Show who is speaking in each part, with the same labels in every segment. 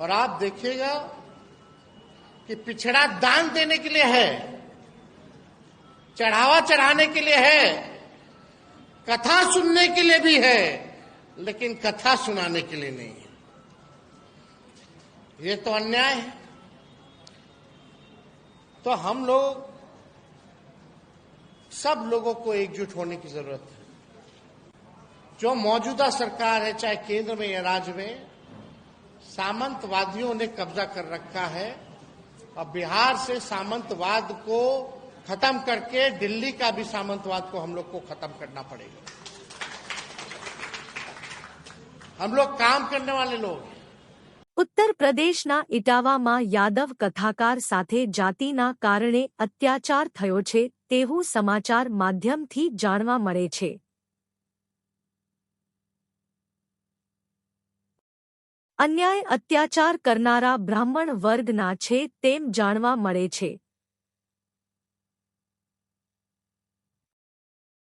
Speaker 1: और आप देखिएगा कि पिछड़ा दान देने के लिए है, चढ़ावा चढ़ाने के लिए है, कथा सुनने के लिए भी है, लेकिन कथा सुनाने के लिए नहीं है। ये तो अन्याय है। तो हम लोग सब लोगों को एकजुट होने की जरूरत है। जो मौजूदा सरकार है, चाहे केंद्र में या राज्य में, सामंतवादियों ने कब्जा कर रखा है और बिहार से सामंतवाद को खत्म करके दिल्ली का भी सामंतवाद को हम लोग को खत्म करना पड़ेगा। हम लोग काम करने वाले लोग हैं।
Speaker 2: ઉત્તર પ્રદેશના ઇટાવામાં યાદવ કથાકાર સાથે જાતિના કારણે અત્યાચાર થયો છે તેવું સમાચાર માધ્યમથી જાણવા મળે છે। અન્યાય અત્યાચાર કરનારા બ્રાહ્મણ વર્ગના છે તેમ જાણવા મળે છે।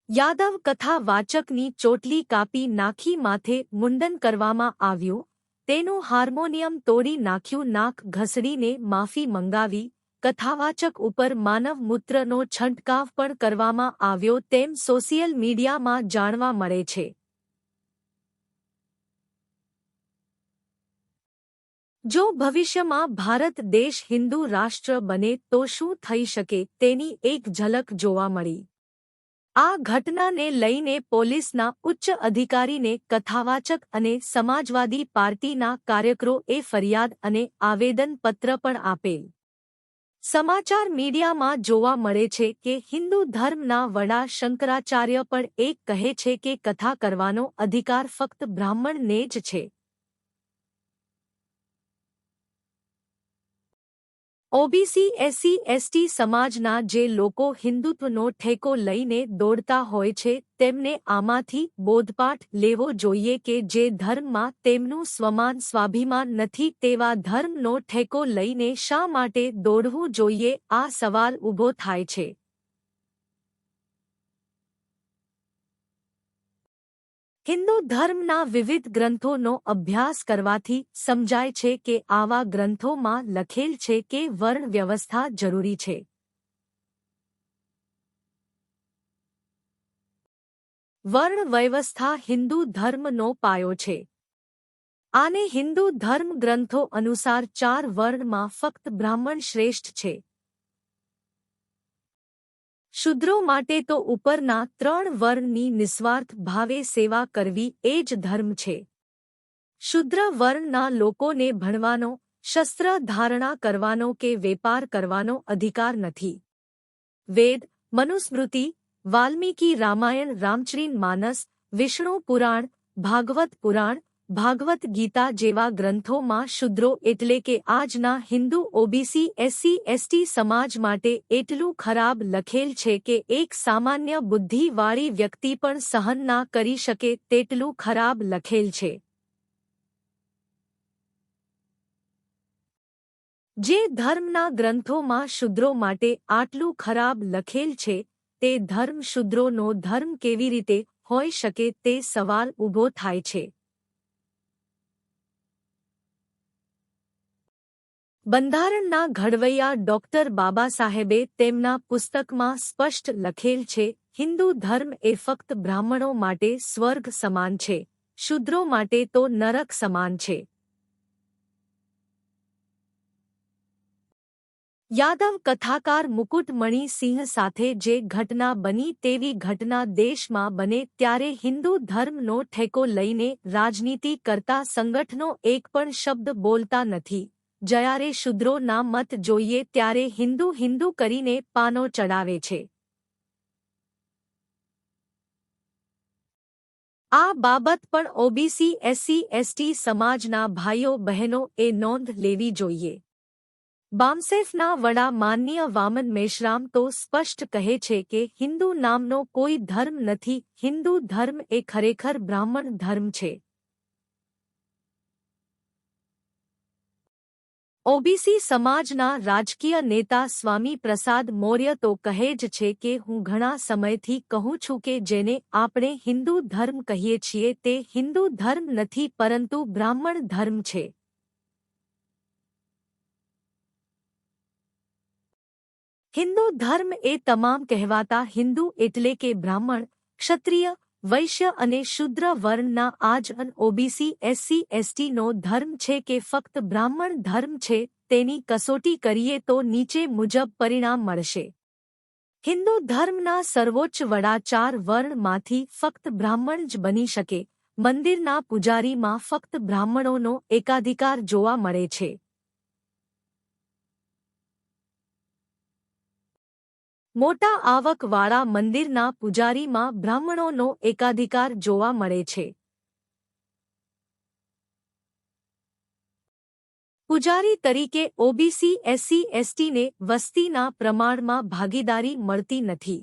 Speaker 2: યાદવ કથા વાચકની ચોટલી કાપી નાખી માથે મુંડન કરવામાં આવ્યું, તેનું હાર્મોનિયમ તોડી નાખ્યું, નાક ઘસડીને માફી મંગાવી, કથાવાચક ઉપર માનવ મૂત્રનો છંટકાવ પણ કરવામાં આવ્યો તેમ સોશિયલ મીડિયામાં જાણવા મળે છે। જો ભવિષ્યમાં ભારત દેશ હિન્દુ રાષ્ટ્ર બને તો શું થઈ શકે તેની એક ઝલક જોવા મળી। આ ઘટનાને લઈને પોલીસના ઉચ્ચ અધિકારીને કથાવાચક અને સમાજવાદી પાર્ટીના કાર્યકરોએ ફરિયાદ અને આવેદનપત્ર પણ આપેલ। સમાચાર મીડિયામાં જોવા મળે છે કે હિન્દુ ધર્મના વડા શંકરાચાર્ય પણ એક કહે છે કે કથા કરવાનો અધિકાર ફક્ત બ્રાહ્મણને જ છે। ઓબીસી એસસી એસટી સમાજના જે લોકો હિન્દુત્વનો ઠેકો લઈને દોડતા હોય છે તેમને આમાંથી બોધપાઠ લેવો જોઈએ કે જે ધર્મમાં તેમનું સ્વમાન સ્વાભિમાન નથી તેવા ધર્મનો ઠેકો લઈને શા માટે દોડવું જોઈએ, આ સવાલ ઊભો થાય છે। હિન્દુ ધર્મના વિવિધ ગ્રંથોનો અભ્યાસ કરવાથી સમજાય છે કે આવા ગ્રંથોમાં લખેલ છે કે વર્ણ વ્યવસ્થા જરૂરી છે। વર્ણ વ્યવસ્થા હિન્દુ ધર્મનો પાયો છે। આને હિન્દુ ધર્મ ગ્રંથો અનુસાર 4 વર્ણમાં ફક્ત બ્રાહ્મણ શ્રેષ્ઠ છે। શૂદ્રો માટે તો ઉપરના 3 વર્ણની નિસ્વાર્થ ભાવે સેવા કરવી એ જ ધર્મ છે। શૂદ્ર વર્ણના લોકોને ભણવાનો, શસ્ત્ર ધારણા કરવાનો કે વેપાર કરવાનો અધિકાર નથી। વેદ, મનુસ્મૃતિ, વાલ્મીકી રામાયણ, રામચરિત માનસ, વિષ્ણુ પુરાણ, ભાગવત પુરાણ, ભાગવત ગીતા જેવા ગ્રંથોમાં શૂદ્રો એટલે કે આજના હિન્દુ ઓબીસી એસસી એસટી સમાજ માટે એટલું ખરાબ લખેલ છે કે એક સામાન્ય બુદ્ધિવાળી વ્યક્તિ પણ સહન ના કરી શકે તેટલું ખરાબ લખેલ છે। જે ધર્મના ગ્રંથોમાં શૂદ્રો માટે આટલું ખરાબ લખેલ છે તે ધર્મ શૂદ્રોનો ધર્મ કેવી રીતે હોઈ શકે તે સવાલ ઊભો થાય છે। બંધારણના ઘડવૈયા ડોક્ટર બાબા સાહેબે તેમના પુસ્તકમાં સ્પષ્ટ લખેલ છે, હિન્દુ ધર્મ એ ફક્ત બ્રાહ્મણો માટે સ્વર્ગ સમાન છે, શૂદ્રો માટે તો નરક સમાન છે। યાદવ કથાકાર મુકુટમણિ સિંહ સાથે જે ઘટના બની તેવી ઘટના દેશમાં બને ત્યારે હિન્દુ ધર્મનો ઠેકો લઈને રાજનીતિ કરતા સંગઠનો એક પણ શબ્દ બોલતા નથી। જ્યારે શૂદ્રોના મત જોઈએ ત્યારે હિન્દુ હિન્દુ કરીને પાનો ચડાવે છે। આ બાબત પણ ઓબીસી એસસી એસટી સમાજના ભાઈઓ બહેનો એ નોંધ લેવી જોઈએ। બામસેફના વડા માનનીય વામન મેશ્રામ તો સ્પષ્ટ કહે છે કે હિન્દુ નામનો કોઈ ધર્મ નથી, હિન્દુ ધર્મ એ ખરેખર બ્રાહ્મણ ધર્મ છે। ઓબીસી સમાજના રાજકીય નેતા સ્વામી પ્રસાદ મૌર્ય તો કહે જ છે કે હું ઘણા સમયથી કહું છું કે જેને આપણે હિન્દુ ધર્મ કહીએ છીએ તે હિન્દુ ધર્મ નથી પરંતુ બ્રાહ્મણ ધર્મ છે। હિન્દુ ધર્મ એ તમામ કહેવાતા હિન્દુ એટલે કે બ્રાહ્મણ, ક્ષત્રિય, વૈશ્ય અને શૂદ્ર વર્ણના આજ ઓબીસી એસસી એસટીનો ધર્મ છે કે ફક્ત બ્રાહ્મણ ધર્મ છે તેની કસોટી કરીએ તો નીચે મુજબ પરિણામ મળશે. હિન્દુ ધર્મના સર્વોચ્ચ વડા 4 વર્ણમાંથી ફક્ત બ્રાહ્મણ જ બની શકે. મંદિરના પૂજારીમાં ફક્ત બ્રાહ્મણોનો એકાધિકાર જોવા મળે છે. મોટા આવકવાળા મંદિરના પૂજારીમાં બ્રાહ્મણોનો એકાધિકાર જોવા મળે છે. પૂજારી તરીકે ઓબીસી એસસી એસટીને વસ્તીના પ્રમાણમાં ભાગીદારી મળતી નથી.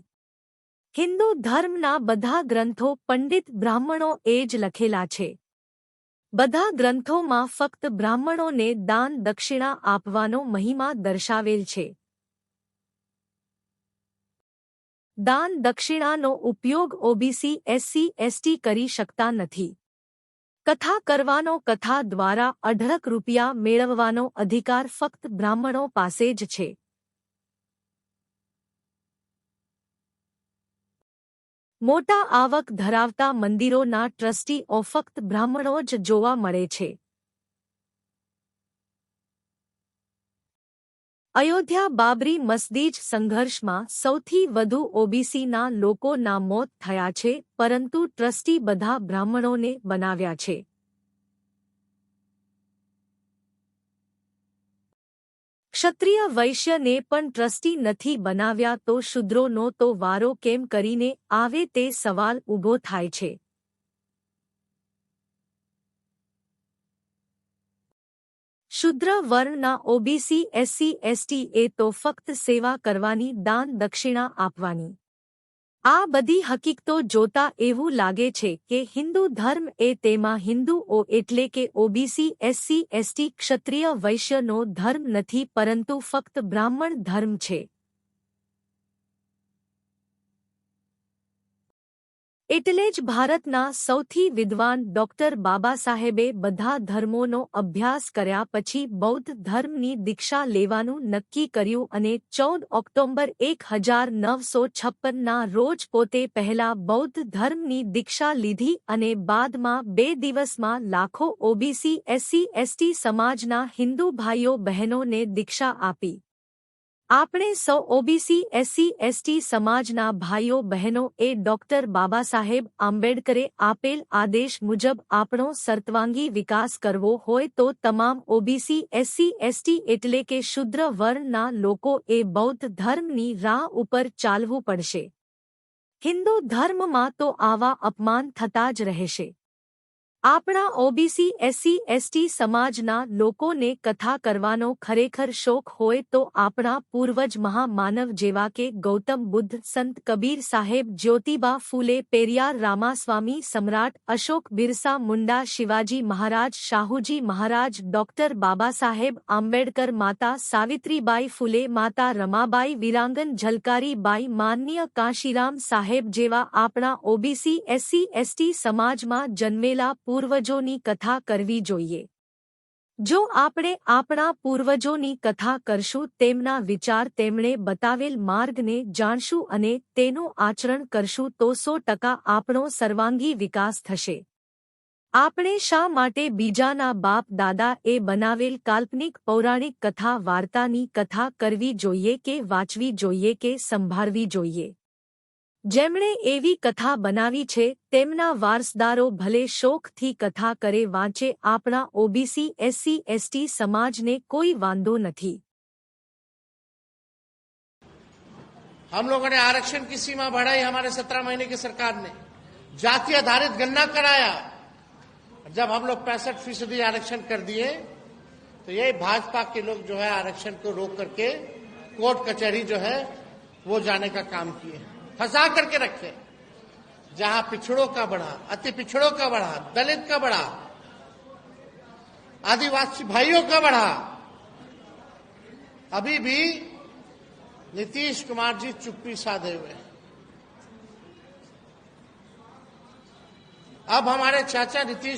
Speaker 2: હિન્દુ ધર્મના બધા ગ્રંથો પંડિત બ્રાહ્મણો એ જ લખેલા છે. બધા ગ્રંથોમાં ફક્ત બ્રાહ્મણોને દાન દક્ષિણા આપવાનો મહિમા દર્શાવેલ છે. દાન દક્ષિણાનો ઉપયોગ ઓબીસી એસસી એસટી કરી શકતા નથી. કથા કરવાનો, કથા દ્વારા અઢળક રૂપિયા મેળવવાનો અધિકાર ફક્ત બ્રાહ્મણો પાસે જ છે. મોટા આવક ધરાવતા મંદિરોના ટ્રસ્ટીઓ ફક્ત બ્રાહ્મણો જ જોવા મળે છે. અયોધ્યા બાબરી મસ્જિદ સંઘર્ષમાં સૌથી વધુ ઓબીસીના લોકોના મોત થયા છે, પરંતુ ટ્રસ્ટી બધા બ્રાહ્મણોને બનાવ્યા છે. ક્ષત્રિય વૈશ્યને પણ ટ્રસ્ટી નથી બનાવ્યા તો શૂદ્રોનો તો વારો કેમ કરીને આવે તે સવાલ ઊભો થાય છે. શૂદ્ર વર્ણના ઓબીસી એસસી એસટી એ તો ફક્ત સેવા કરવાની, દાન દક્ષિણા આપવાની. આ બધી હકીકતો જોતા એવું લાગે છે કે હિન્દુ ધર્મ એ તેમાં હિન્દુઓ એટલે કે ઓબીસી એસસી એસટી ક્ષત્રિય વૈશ્યનો ધર્મ નથી, પરંતુ ફક્ત બ્રાહ્મણ ધર્મ છે. એટલે જ ભારતના સૌથી વિદ્વાન ડોક્ટર બાબાસાહેબે બધા ધર્મોનો અભ્યાસ કર્યા પછી બૌદ્ધ ધર્મની દીક્ષા લેવાનું નક્કી કર્યું અને 14 ઓક્ટોબર 1956ના રોજ પોતે પહેલા બૌદ્ધ ધર્મની દીક્ષા લીધી અને બાદમાં 2 દિવસમાં લાખો ઓબીસી એસસી એસટી સમાજના હિન્દુ ભાઈઓ બહેનોને દીક્ષા આપી. આપણે સૌ ઓબીસી એસસી એસટી સમાજના ભાઈઓ બહેનો એ ડોક્ટર બાબાસાહેબ આંબેડકરે આપેલ આદેશ મુજબ આપણો સર્વાંગી વિકાસ કરવો હોય તો તમામ ઓબીસી એસસી એસટી એટલે કે શૂદ્ર વર્ણના લોકો એ બૌદ્ધ ધર્મની રાહ ઉપર ચાલવું પડશે. હિન્દુ ધર્મમાં તો આવા અપમાન થતા જ રહેશે. આપણા ઓબીસી એસસી એસટી સમાજના લોકોને કથા કરવાનો ખરેખર શોખ હોય તો આપણા પૂર્વજ મહામાનવ જેવા કે ગૌતમ બુદ્ધ, સંત કબીર સાહેબ, જ્યોતિબા ફૂલે, પેરિયાર રામાસ્વામી, સમ્રાટ અશોક, બિરસા મુંડા, શિવાજી મહારાજ, શાહુજી મહારાજ, ડોક્ટર બાબાસાહેબ આંબેડકર, માતા સાવિત્રીબાઈ ફૂલે, માતા રમાબાઈ, વીરાંગન ઝલકારીબાઈ, માનનીય કાંશીરામ સાહેબ જેવા આપણા ઓબીસી એસસી એસટી સમાજમાં જન્મેલા પૂર્વજોની કથા કરવી જોઈએ. જો આપણે આપણા પૂર્વજોની કથા કરશું, તેમના વિચાર, તેમણે બતાવેલ માર્ગને જાણશું અને તેનું આચરણ કરશું તો 100% આપણો સર્વાંગી વિકાસ થશે. આપણે શા માટે બીજાના બાપ દાદા એ બનાવેલ કાલ્પનિક પૌરાણિક કથા વાર્તાની કથા કરવી જોઈએ કે વાંચવી જોઈએ કે સંભાળવી જોઈએ? જેમણે એવી કથા બનાવી છે તેમના વારસદારો ભલે શોખથી કથા કરે, વાંચે. આપણા ઓબીસી એસસી એસટી સમાજને कोई वांधो नहीं.
Speaker 1: हम लोगों ने आरक्षण की सीमा बढ़ाई, हमारे 17 महीने की सरकार ने जाति आधारित गणना कराया. जब हम लोग 65% आरक्षण कर दिए तो ये भाजपा के लोग जो है आरक्षण को रोक करके कोर्ट कचहरी जो है वो जाने का काम किए, फंसा करके रखे. जहां पिछड़ों का बढ़ा, अति पिछड़ों का बढ़ा, दलित का बढ़ा, आदिवासी भाइयों का बढ़ा, अभी भी नीतीश कुमार जी चुप्पी साधे हुए हैं. अब हमारे चाचा नीतीश